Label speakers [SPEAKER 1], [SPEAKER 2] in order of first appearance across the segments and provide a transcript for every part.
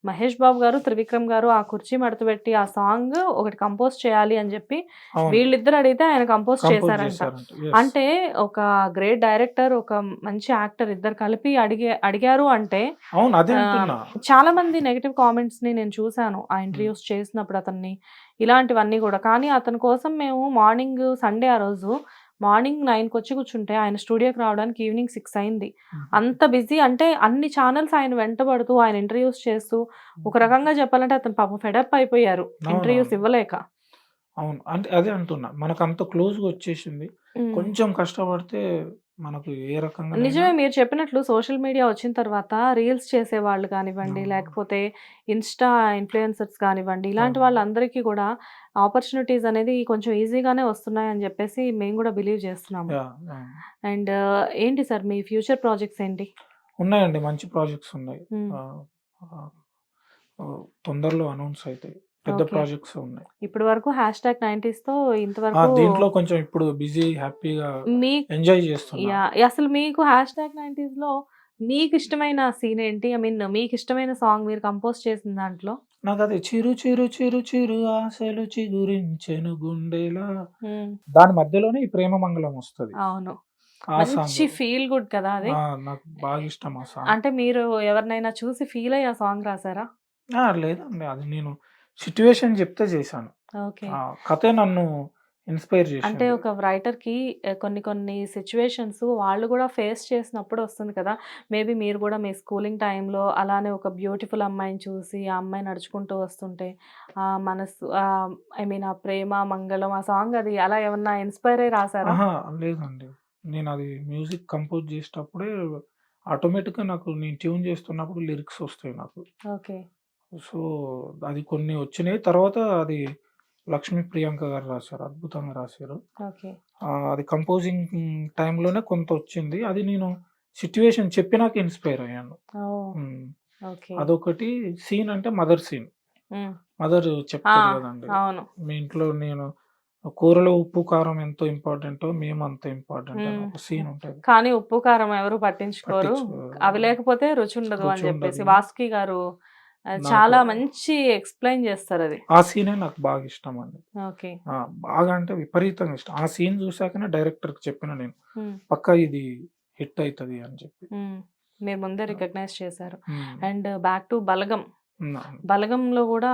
[SPEAKER 1] మహేష్ బాబు గారు, త్రివిక్రమ్ గారు ఆ కుర్చీ మడతపెట్టి ఆ సాంగ్ ఒకటి కంపోజ్ చేయాలి అని చెప్పి
[SPEAKER 2] అవును.
[SPEAKER 1] వీళ్ళిద్దరు అడిగితే ఆయన కంపోజ్
[SPEAKER 2] కంపోజ్
[SPEAKER 1] చేశారంట.
[SPEAKER 2] చేశారంట. యెస్.
[SPEAKER 1] అంటే ఒక గ్రేట్ డైరెక్టర్, ఒక మంచి యాక్టర్ ఇద్దరు కలిపి అడిగారు అంటే
[SPEAKER 2] అవును. అదే
[SPEAKER 1] ఆహ్,
[SPEAKER 2] అంటున్నా.
[SPEAKER 1] చాలా మంది నెగెటివ్ కామెంట్స్‌ని నేను చూసాను. ఆ
[SPEAKER 2] హ్మ్.
[SPEAKER 1] ఇంటర్వ్యూస్ చేసినప్పుడు అతన్ని. ఇలాంటివన్నీ గూడా. కానీ అతని కోసం మేము మార్నింగ్ సండే ఆ రోజు మార్నింగ్ 9:00కొచ్చి కూర్చుంటే ఆయన స్టూడియోకి రావడానికి ఈవినింగ్ 6 అయింది.
[SPEAKER 2] హుహు.
[SPEAKER 1] అంత బిజీ అంటే అన్ని ఛానెల్స్ ఆయన వెంటబడుతూ, ఆయన ఇంటర్వ్యూస్ చేస్తూ, ఒక
[SPEAKER 2] హుహు.
[SPEAKER 1] రకంగా చెప్పాలంటే అతను పాపం ఫెడప్ అయిపోయారు. ఇంటర్వ్యూస్
[SPEAKER 2] అవునవును.
[SPEAKER 1] ఇవ్వలేక.
[SPEAKER 2] అవును. అంటే అదే అంటున్నా. మనకంత క్లోజ్‌గా వచ్చేసింది.
[SPEAKER 1] హ్మ్.
[SPEAKER 2] కొంచెం కష్టపడితే మనకు ఏ రకంగానైనా
[SPEAKER 1] నిజమే మీరు చెప్పినట్లు సోషల్ మీడియా వచ్చిన తర్వాత రీల్స్ చేసేవాళ్ళు కానివ్వండి,
[SPEAKER 2] అవును.
[SPEAKER 1] లేకపోతే ఇన్‌స్టా ఇన్‌ఫ్లుయెన్సర్స్ కానివ్వండి, ఇలాంటి
[SPEAKER 2] అవును.
[SPEAKER 1] వాళ్ళందరికీ గూడా ఆపర్చునిటీస్ అనేది కొంచెం ఈజీగానే వస్తున్నాయని జెప్పేసి మేము గూడా బిలీవ్ చేస్తున్నాము.
[SPEAKER 2] యాహ్! అవును.
[SPEAKER 1] అండ్ ఏంటి సార్ మీ ఫ్యూచర్ ప్రాజెక్ట్స్ ఏంటి?
[SPEAKER 2] ఉన్నాయండి. మంచి ప్రాజెక్ట్స్ ఉన్నాయి.
[SPEAKER 1] హ్మ్.
[SPEAKER 2] ఆహ్, ఆహ్, తొందరలో అనౌన్స్ అయితాయి. పెద్ద
[SPEAKER 1] ఓకే.
[SPEAKER 2] ప్రాజెక్ట్స్ ఉన్నాయి.
[SPEAKER 1] ఇప్పటి వరకు #90sతో
[SPEAKER 2] ఆ!
[SPEAKER 1] ఇంతవరకు
[SPEAKER 2] దీంట్లో కొంచెం ఇప్పుడు బిజీ, హ్యాపీగా
[SPEAKER 1] మీ
[SPEAKER 2] ఎంజాయ్ చేస్తున్నా.
[SPEAKER 1] అసలు మీకు #90స్‌లో మీకిష్టమైన సీన్ ఏంటి? ఐ మీన్ మీకిష్టమైన సాంగ్ మీరు కంపోజ్ చేసిన దాంట్లో?
[SPEAKER 2] నాకది చిరు చిరు చిరు చిరు ఆశలు చిగురించెను గుండెలా
[SPEAKER 1] హ్మ్.
[SPEAKER 2] దాని మధ్యలోనే ఈ 'ప్రేమ మంగళం' వస్తది.
[SPEAKER 1] అవును.
[SPEAKER 2] ఆ
[SPEAKER 1] మంచి
[SPEAKER 2] సాంగు.
[SPEAKER 1] ఫీల్ గుడ్ కదా అది.
[SPEAKER 2] ఆ! నాకు బాగా ఇష్టం ఆ సాంగ్.
[SPEAKER 1] అంటే మీరు ఎవరినైనా చూసి ఫీల్ అయ్యి ఆ సాంగ్ రాసారా?
[SPEAKER 2] లేదండి. అది నేను సిట్యుయేషన్ చెప్తే చేశాను.
[SPEAKER 1] ఓకే.
[SPEAKER 2] కథే నన్ను ఇన్‌స్పైర్
[SPEAKER 1] అంటే
[SPEAKER 2] చేసింది.
[SPEAKER 1] ఒక రైటర్‌కి కొన్ని కొన్ని సిట్యుయేషన్స్ వాళ్ళు గూడా ఫేస్ చేసినప్పుడు వస్తుంది కదా! మేబీ మీరు గూడా మీ స్కూలింగ్ టైమ్‌లో అలానే ఒక బ్యూటిఫుల్ అమ్మాయిని చూసి, ఆ అమ్మాయి నడుచుకుంటూ వస్తుంటే మనసు ఐ మీన్ ఆ 'ప్రేమ మంగళం' ఆ సాంగ్ అది అలా ఏమన్నా ఇన్‌స్పైర్ అయ్యి రాసారా?
[SPEAKER 2] అహా! లేదండి. నేనది మ్యూజిక్ కంపోజ్ చేసేటప్పుడే ఆటోమేటిక్‌గా నాకు నేను ట్యూన్ చేస్తున్నప్పుడు లిరిక్స్ వస్తాయి నాకు.
[SPEAKER 1] ఓకే.
[SPEAKER 2] సో, అది కొన్ని వచ్చినాయి. తర్వాత అది లక్ష్మీ ప్రియాంక గారు రాశారు. అద్భుతంగా రాశారు.
[SPEAKER 1] ఓకే.
[SPEAKER 2] అది కంపోజింగ్ టైమ్‌లోనే కొంతొచ్చింది. అది నేను సిట్యుయేషన్ చెప్పినాక ఇన్‌స్పైర్ అయ్యాను.
[SPEAKER 1] ఓహ్!
[SPEAKER 2] హ్మ్.
[SPEAKER 1] ఓకే.
[SPEAKER 2] అదొకటి సీన్ అంటే మదర్ సీన్.
[SPEAKER 1] హ్మ్.
[SPEAKER 2] మదర్
[SPEAKER 1] ఆ!
[SPEAKER 2] చెప్తది గదండీ!
[SPEAKER 1] అవును.
[SPEAKER 2] మీ ఇంట్లో నేను కూరలో ఉప్పు, కారం ఎంతో ఇంపార్టెంటో మేము అంత ఇంపార్టెంట్ అని
[SPEAKER 1] హ్మ్.
[SPEAKER 2] ఒక సీన్ ఉంటది.
[SPEAKER 1] కానీ ఉప్పు, కారం ఎవరు పట్టించుకోరు.
[SPEAKER 2] పట్టించు
[SPEAKER 1] అవి లేకపోతే రుచుండదు
[SPEAKER 2] రుచి
[SPEAKER 1] అని జెప్పేసి
[SPEAKER 2] ఉండదు.
[SPEAKER 1] వాసుకి గారు
[SPEAKER 2] నాకు
[SPEAKER 1] చాలా మంచి ఎక్స్‌ప్లెయిన్ జేస్తారది.
[SPEAKER 2] ఆ సీనే నాకు బాగా ఇష్టమండి.
[SPEAKER 1] ఓకే.
[SPEAKER 2] ఆ! బాగా అంటే విపరీతంగా ఇష్టం. ఆ సీన్ చూసాకనే డైరెక్టర్‌కి చెప్పిన నేను.
[SPEAKER 1] హ్మ్.
[SPEAKER 2] పక్కా ఇది హిట్ అయితది అని చెప్పి.
[SPEAKER 1] హ్మ్. మీరు ముందే
[SPEAKER 2] ఆ!
[SPEAKER 1] రికగ్నైజ్ చేశారు.
[SPEAKER 2] హ్మ్.
[SPEAKER 1] అండ్ బ్యాక్ టు 'బలగం.'
[SPEAKER 2] అవును.
[SPEAKER 1] 'బలగంలో' గూడా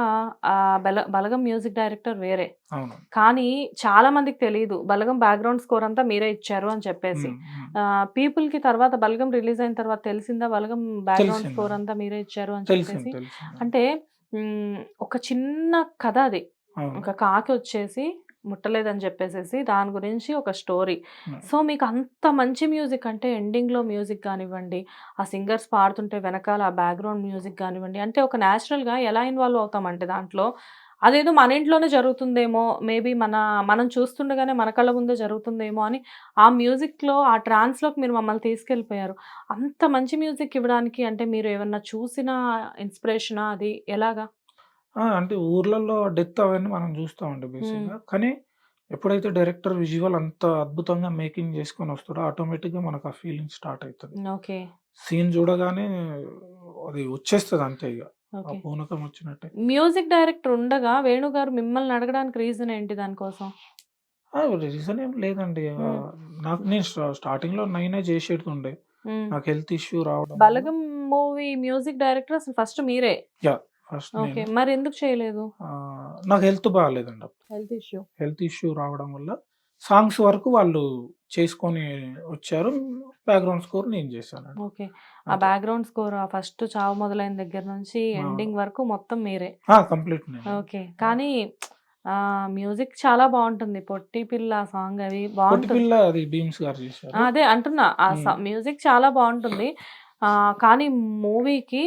[SPEAKER 1] 'బలగం' మ్యూజిక్ డైరెక్టర్ వేరే.
[SPEAKER 2] అవును.
[SPEAKER 1] కానీ చాలా మందికి తెలీదు. 'బలగం' బ్యాక్‌గ్రౌండ్ స్కోర్ అంతా మీరే ఇచ్చారు అని చెప్పేసి.
[SPEAKER 2] హ్మ్. హ్మ్.
[SPEAKER 1] పీపుల్‌కి తర్వాత 'బలగం' రిలీజ్ అయిన తర్వాత తెలిసిందా 'బలగం' బ్యాక్‌గ్రౌండ్ స్కోర్
[SPEAKER 2] తెలిసిందండి.
[SPEAKER 1] అంతా మీరే ఇచ్చారు అని
[SPEAKER 2] తెలిసింది.
[SPEAKER 1] చెప్పేసి?
[SPEAKER 2] తెలిసిందండి.
[SPEAKER 1] అంటే ఒక చిన్న కథ అది.
[SPEAKER 2] అవును.
[SPEAKER 1] ఒక కాకొచ్చేసి ముట్టలేదని చెప్పేసేసి దాని గురించి ఒక స్టోరీ.
[SPEAKER 2] హ్మ్.
[SPEAKER 1] సో, మీకు అంత మంచి మ్యూజిక్ అంటే ఎండింగ్‌లో మ్యూజిక్ గానివ్వండి, ఆ సింగర్స్ పాడుతుంటే వెనకాల ఆ బ్యాక్‌గ్రౌండ్ మ్యూజిక్ గానివ్వండి, అంటే ఒక నేచురల్‌గా ఎలా ఇన్వాల్వ్ అవుతామంటే దాంట్లో, అదేదో మన ఇంట్లోనే జరుగుతుందేమో, మేబీ మనం చూస్తుండగానే మన కళ్ళ ముందే జరుగుతుందేమో అని ఆ మ్యూజిక్‌లో, ఆ ట్రాన్స్‌లోకి మీరు మమ్మల్ని తీసుకెళ్ళిపోయారు. అంత మంచి మ్యూజిక్ ఇవ్వడానికి అంటే మీరు ఏమన్నా చూసిన ఇన్‌స్పిరేషనా అది ఎలాగా?
[SPEAKER 2] అంటే ఊర్లలో డెత్ అవన్నీ మనం చూస్తామండి
[SPEAKER 1] హ్మ్.
[SPEAKER 2] బేసిక్‌గా. కానీ ఎప్పుడైతే డైరెక్టర్ విజువల్ అంత అద్భుతంగా మేకింగ్ చేసుకొనొస్తాడో ఆటోమేటిక్‌గా మనకు ఆ ఫీలింగ్ స్టార్ట్ అయితది.
[SPEAKER 1] ఓకే.
[SPEAKER 2] సీన్ చూడగానే అది వచ్చేస్తది అంతే ఇగ. ఆ
[SPEAKER 1] ఓకే.
[SPEAKER 2] పూనకం వచ్చినట్టే.
[SPEAKER 1] మ్యూజిక్ డైరెక్టర్ ఉండగా వేణు గారు మిమ్మల్ని అడగడానికి రీజన్ ఏంటి దానికోసం?
[SPEAKER 2] రీజన్ ఏం లేదండి.
[SPEAKER 1] హ్మ్.
[SPEAKER 2] నాకు నేను స్టార్టింగ్‌లో 9 చేసేటుండే.
[SPEAKER 1] హ్మ్.
[SPEAKER 2] నాకు హెల్త్ ఇష్యూ రావడం వల్ల
[SPEAKER 1] 'బలగం' మూవీ మ్యూజిక్ డైరెక్టర్ అసలు ఫస్ట్ మీరే.
[SPEAKER 2] First
[SPEAKER 1] okay.
[SPEAKER 2] నేనే.
[SPEAKER 1] మరెందుకు చేయలేదు?
[SPEAKER 2] నాకు హెల్త్ బాలేదండి అప్పుడు.
[SPEAKER 1] Health issue.
[SPEAKER 2] హెల్త్ ఇష్యూ రావడం వల్ల సాంగ్స్ వరకు వాళ్ళు చేసుకొని వచ్చారు. బ్యాక్‌గ్రౌండ్ స్కోర్ నేను చేశానండి.
[SPEAKER 1] ఓకే. ఆ
[SPEAKER 2] అంతే.
[SPEAKER 1] బ్యాక్‌గ్రౌండ్ స్కోర్ ఆ ఫస్ట్ చావు మొదలైన దగ్గర నుంచి
[SPEAKER 2] అవును.
[SPEAKER 1] ఎండింగ్ వరకు మొత్తం మీరే.
[SPEAKER 2] కంప్లీట్ నేనే.
[SPEAKER 1] ఓకే.
[SPEAKER 2] ఆహ్,
[SPEAKER 1] కానీ మ్యూజిక్ చాలా బావుంటుంది. 'పొట్టి పిల్ల' సాంగ్ అది బావుంటుంది.
[SPEAKER 2] 'పొట్టిపిల్ల' అది భీమ్స్ గారు చేశారు.
[SPEAKER 1] అదే అంటున్నా. ఆ
[SPEAKER 2] హ్మ్.
[SPEAKER 1] మ్యూజిక్ చాలా బావుంటుంది. కానీ మూవీకి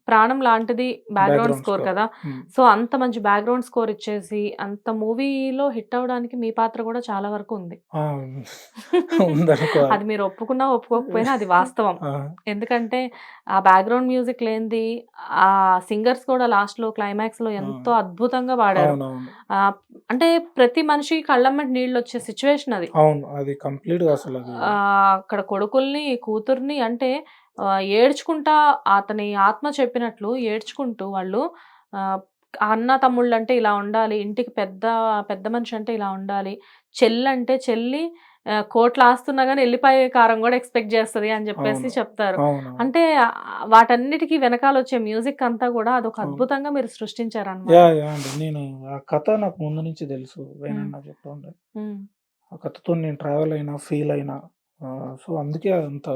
[SPEAKER 1] ప్రాణం లాంటిది బ్యాక్‌గ్రౌండ్
[SPEAKER 2] బ్యాక్‌గ్రౌండ్
[SPEAKER 1] స్కోర్
[SPEAKER 2] స్కోర్.
[SPEAKER 1] కదా!
[SPEAKER 2] హ్మ్.
[SPEAKER 1] సో, అంత మంచి బ్యాక్‌గ్రౌండ్ స్కోర్ ఇచ్చేసి, అంత మూవీలో హిట్ అవ్వడానికి మీ పాత్ర కూడా చాలా వరకు ఉంది.
[SPEAKER 2] ఆ! ఉందనుకోవాలి.
[SPEAKER 1] అది మీరు ఒప్పుకున్నా, ఒప్పుకోకపోయినా అది వాస్తవం.
[SPEAKER 2] ఆ!
[SPEAKER 1] ఎందుకంటే, ఆ బ్యాక్‌గ్రౌండ్ మ్యూజిక్ లేనిది సింగర్స్ కూడా లాస్ట్‌లో క్లైమాక్స్‌లో
[SPEAKER 2] ఆ!
[SPEAKER 1] ఎంతో అద్భుతంగా పాడారు.
[SPEAKER 2] అవునవును.
[SPEAKER 1] ఆహ్, అంటే ప్రతి మనిషికి కళ్ళమ్మట నీళ్లొచ్చే సిట్యుయేషన్ అది.
[SPEAKER 2] అవును. అది కంప్లీట్‌గా అసలది
[SPEAKER 1] అక్కడ కొడుకుల్ని, కూతుర్ని అంటే ఏడ్చుకుంటా అతని ఆత్మ చెప్పినట్లు ఏడ్చుకుంటూ వాళ్ళు అన్న తమ్ముళ్ళంటే ఇలా ఉండాలి, ఇంటికి పెద్ద మనిషి అంటే ఇలా ఉండాలి, చెల్లంటే చెల్లి కోట్ల ఆస్తున్నా గానీ ఎల్లిపాయ కారం కూడా ఎక్స్పెక్ట్ చేస్తది అని చెప్పేసి చెప్తారు. అంటే వాటన్నిటికీ వెనకాలొచ్చే మ్యూజిక్ అంతా కూడా అదొక అద్భుతంగా మీరు సృష్టించారన్నమాట.
[SPEAKER 2] అండి. నేను ఆ కథ నాకు ముందు నుంచి తెలుసు. వేణన్న చెప్తుండే. ఆ కథతో నేను ట్రావెల్ అయినా, ఫీల్ అయినా. సో, అందుకే అంత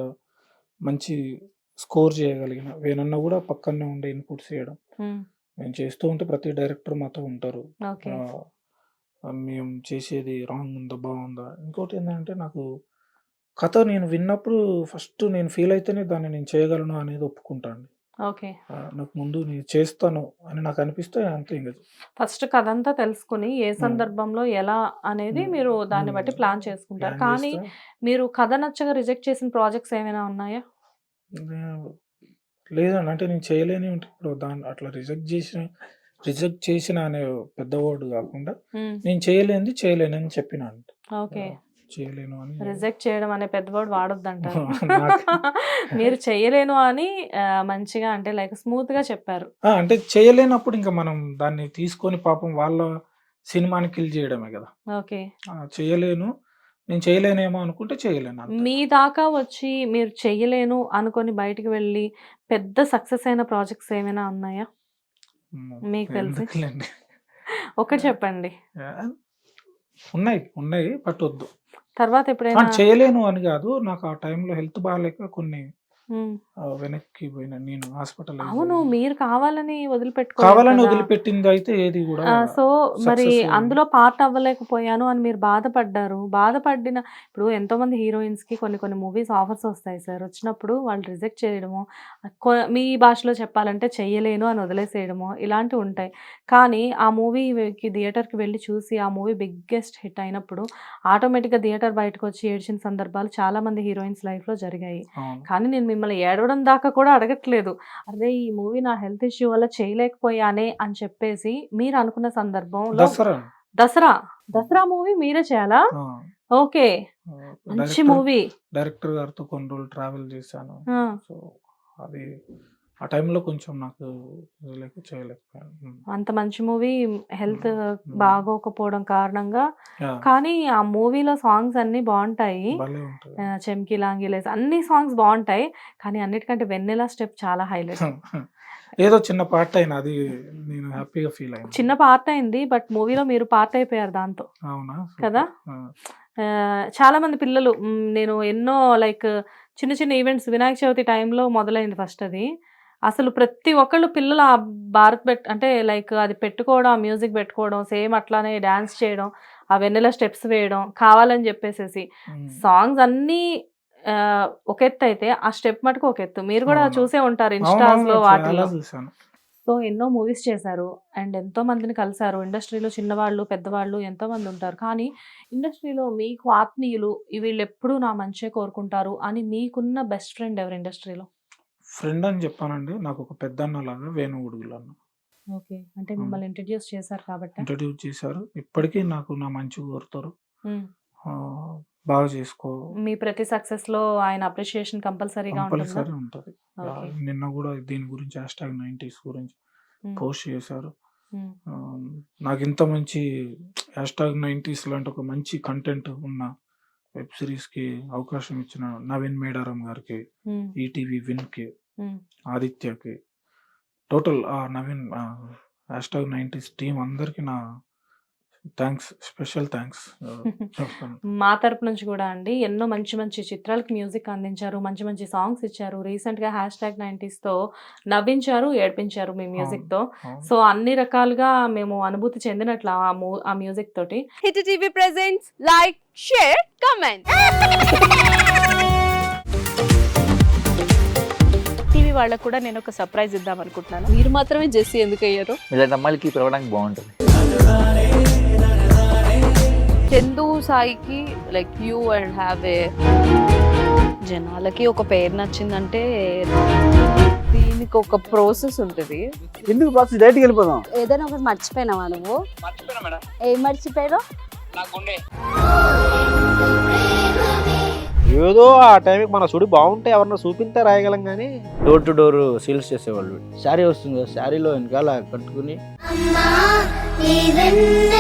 [SPEAKER 2] మంచి స్కోర్ చేయగలిగిన. వేణన్న కూడా పక్కనే ఉండే ఇన్పుట్స్ చేయడం. నేను చేస్తూ ఉంటే ప్రతి డైరెక్టర్ మాతో ఉంటారు. మేము చేసేది రాంగ్ ఉందా, బాగుందా. ఇంకోటి ఏంటంటే నాకు కథ నేను విన్నప్పుడు ఫస్ట్ నేను ఫీల్ అయితేనే దాన్ని నేను చేయగలను అనేది ఒప్పుకుంటాను. నాకు ముందు నేను చేస్తాను అని నాకు అనిపిస్తే అంతే. ఇంకా
[SPEAKER 1] ఫస్ట్ కథ అంతా తెలుసుకుని ఏ సందర్భంలో ఎలా అనేది మీరు దాన్ని బట్టి ప్లాన్ చేసుకుంటారు. కానీ మీరు కథ నచ్చగా రిజెక్ట్ చేసిన ప్రాజెక్ట్స్ ఏమైనా ఉన్నాయా?
[SPEAKER 2] లేదండి. అంటే నేను చేయలేని ఇప్పుడు దాన్ని అట్లా రిజెక్ట్ చేసిన అనే పెద్ద వర్డ్ కాకుండా నేను చేయలేనని చెప్పినాను. చేయలేను అని
[SPEAKER 1] రిజెక్ట్ చేయడం అనే పెద్ద వర్డ్ వాడొద్దంటారు. మీరు చేయలేను అని మంచిగా అంటే లైక్ స్మూత్ గా చెప్పారు.
[SPEAKER 2] అంటే చేయలేనప్పుడు ఇంకా మనం దాన్ని తీసుకొని పాపం వాళ్ళ సినిమాని కిల్ చేయడమే కదా. చేయలేను, నేను చేయలేనేమో అనుకుంటే చేయలేను.
[SPEAKER 1] మీ దాకా వచ్చి మీరు చెయ్యలేను అనుకొని బయటికి వెళ్ళి పెద్ద సక్సెస్ అయిన ప్రాజెక్ట్స్ ఏమైనా ఉన్నాయా మీకు తెలిసి? ఒకటి చెప్పండి.
[SPEAKER 2] ఉన్నాయి బట్ వద్దు.
[SPEAKER 1] తర్వాత ఎప్పుడైనా
[SPEAKER 2] చేయలేను అని కాదు, నాకు ఆ టైంలో హెల్త్ బాగాలేక కొన్ని వెనక్కి పోయినా నేను హాస్పిటల్.
[SPEAKER 1] అవును, మీరు కావాలని
[SPEAKER 2] వదిలిపెట్టింది అయితే ఏది కూడా.
[SPEAKER 1] సో మరి అందులో పార్ట్ అవ్వలేకపోయాను అని మీరు బాధపడ్డారు. బాధపడిన ఇప్పుడు ఎంతో మంది హీరోయిన్స్ కి కొన్ని మూవీస్ ఆఫర్స్ వస్తాయి సార్. వచ్చినప్పుడు వాళ్ళు రిజెక్ట్ చేయడము, మీ భాషలో చెప్పాలంటే చెయ్యలేను అని వదిలేసేయడము ఇలాంటివి ఉంటాయి. కానీ ఆ మూవీకి థియేటర్కి వెళ్ళి చూసి ఆ మూవీ బిగ్గెస్ట్ హిట్ అయినప్పుడు ఆటోమేటిక్గా థియేటర్ బయటకు వచ్చి ఏడ్చిన సందర్భాలు చాలా మంది హీరోయిన్స్ లైఫ్ లో జరిగాయి. కానీ నేను మిమ్మల్ని ఏడవడం దాకా కూడా అడగట్లేదు. అరే ఈ మూవీ నా హెల్త్ ఇష్యూ వల్ల చేయలేకపోయానే అని చెప్పేసి మీరు అనుకున్న సందర్భంలో దసరా మూవీ మీరే చేయాలా? ఓకే, మంచి మూవీ.
[SPEAKER 2] డైరెక్టర్ గారితో కొన్ని రోజులు ట్రావెల్ చేశాను. సో అది ఆ టైంలో కొంచెం నాకు చేయలేకపోయాను.
[SPEAKER 1] అంత మంచి మూవీ హెల్త్ బాగోకపోవడం కారణంగా. కానీ ఆ మూవీలో సాంగ్స్ అన్ని బాగుంటాయి. చెమ్కి లాంగిలేస్ అన్ని సాంగ్స్ బాగుంటాయి. కానీ అన్నిటికంటే వెన్నెలా స్టెప్ చాలా హైలైట్.
[SPEAKER 2] ఏదో చిన్న పార్ట్ అయినా అది నేను హ్యాపీగా ఫీల్ అయ్యాను.
[SPEAKER 1] చిన్న పార్ట్ అయింది బట్ మూవీలో మీరు పార్ట్ అయిపోయారు దాంతో.
[SPEAKER 2] అవునా
[SPEAKER 1] కదా. చాలా మంది పిల్లలు నేను ఎన్నో లైక్ చిన్న ఈవెంట్స్ వినాయక చవితి టైంలో మొదలైంది ఫస్ట్. అది అసలు ప్రతి ఒక్కళ్ళు పిల్లలు ఆ భారత్ అంటే లైక్ అది పెట్టుకోవడం, ఆ మ్యూజిక్ పెట్టుకోవడం, సేమ్ అట్లానే డాన్స్ చేయడం, ఆ వెన్నెల స్టెప్స్ వేయడం కావాలని చెప్పేసేసి. సాంగ్స్ అన్నీ ఒక ఎత్తు అయితే ఆ స్టెప్ మటుకు ఒక ఎత్తు. మీరు కూడా చూసే ఉంటారు ఇన్స్టాస్ లో వాటిలో. సో ఎన్నో మూవీస్ చేశారు అండ్ ఎంతో మందిని కలిసారు. ఇండస్ట్రీలో చిన్నవాళ్ళు పెద్దవాళ్ళు ఎంతో మంది ఉంటారు. కానీ ఇండస్ట్రీలో మీకు ఆత్మీయులు వీళ్ళు ఎప్పుడూ నా మంచిగా కోరుకుంటారు అని మీకున్న బెస్ట్ ఫ్రెండ్ ఎవరు ఇండస్ట్రీలో?
[SPEAKER 2] ఫ్రెండ్ అని చెప్పానండి, నాకు ఒక పెద్ద అన్న లాగా వేణు ఉడుగులు అన్న.
[SPEAKER 1] ఓకే, అంటే మిమ్మల్ని ఇంట్రడ్యూస్ చేశారు కాబట్టి.
[SPEAKER 2] ఇంట్రడ్యూస్ చేశారు. ఇప్పటికీ నాకు నా మంచి కోరుతారు. బాగా చేసుకో.
[SPEAKER 1] మీ ప్రతి సక్సెస్ లో ఆయన అప్రిషియేషన్ కంపల్సరీగా
[SPEAKER 2] ఉంటుంది. నిన్న కూడా దీని గురించి #90s గురించి పోస్ట్ చేశారు. నాకు ఇంత మంచి #90s లాంటి ఒక మంచి కంటెంట్ ఉన్న వెబ్ సిరీస్ కి అవకాశం ఇచ్చిన నవీన్ మేడారం గారికి, ఈటీవీ విన్ కి, ఆదిత్యకి, టోటల్ నవీన్ #90s టీం అందరికి నా థ్యాంక్స్, స్పెషల్ థ్యాంక్స్.
[SPEAKER 1] మా తరపు నుంచి కూడా అండి. ఎన్నో మంచి చిత్రాలకు మ్యూజిక్ అందించారు, మంచి సాంగ్స్ ఇచ్చారు. రీసెంట్ గా #90s తో నవ్వించారు, ఏడ్పించారు మీ మ్యూజిక్ తో. సో అన్ని రకాలుగా మేము అనుభూతి చెందినట్లు ఆ మ్యూజిక్ తోటి.
[SPEAKER 3] Hit TV presents like, share, comment. TV వాళ్ళకు కూడా నేను ఒక సర్ప్రైజ్ ఇద్దాం అనుకుంటున్నాను. మీరు మాత్రమే జెస్సీ ఎందుకు అయ్యారు?
[SPEAKER 4] ఇలాంటి అమ్మాయిలకి పిలవడానికి బాగుంటుంది.
[SPEAKER 3] చందు సాయికి like you and have a జనాలకి ఒక పేరు నచ్చిందంటే దీనికి ఒక ప్రాసెస్ ఉంటుంది.
[SPEAKER 5] ఎందుకు ప్రాసెస్ డైరెక్ట్‌గా వెళ్ళిపోదాం.
[SPEAKER 6] ఏదైనా ఒకటి మర్చిపోయినావా నువ్వు?
[SPEAKER 4] మర్చిపోయినా మేడం.
[SPEAKER 6] ఏం మర్చిపోయావు?
[SPEAKER 4] నా గుండె.
[SPEAKER 7] ఏదో ఆ టైంకి మన సుడి బాగుంటే ఎవరన్నా చూపిస్తే రాయగలం కానీ
[SPEAKER 5] డోర్ టు డోర్ సేల్స్ చేసేవాళ్ళు. శారీ వస్తుంది కదా, శారీలో వెనకాల కట్టుకుని
[SPEAKER 8] అమ్మా, ఈ వెన్నెల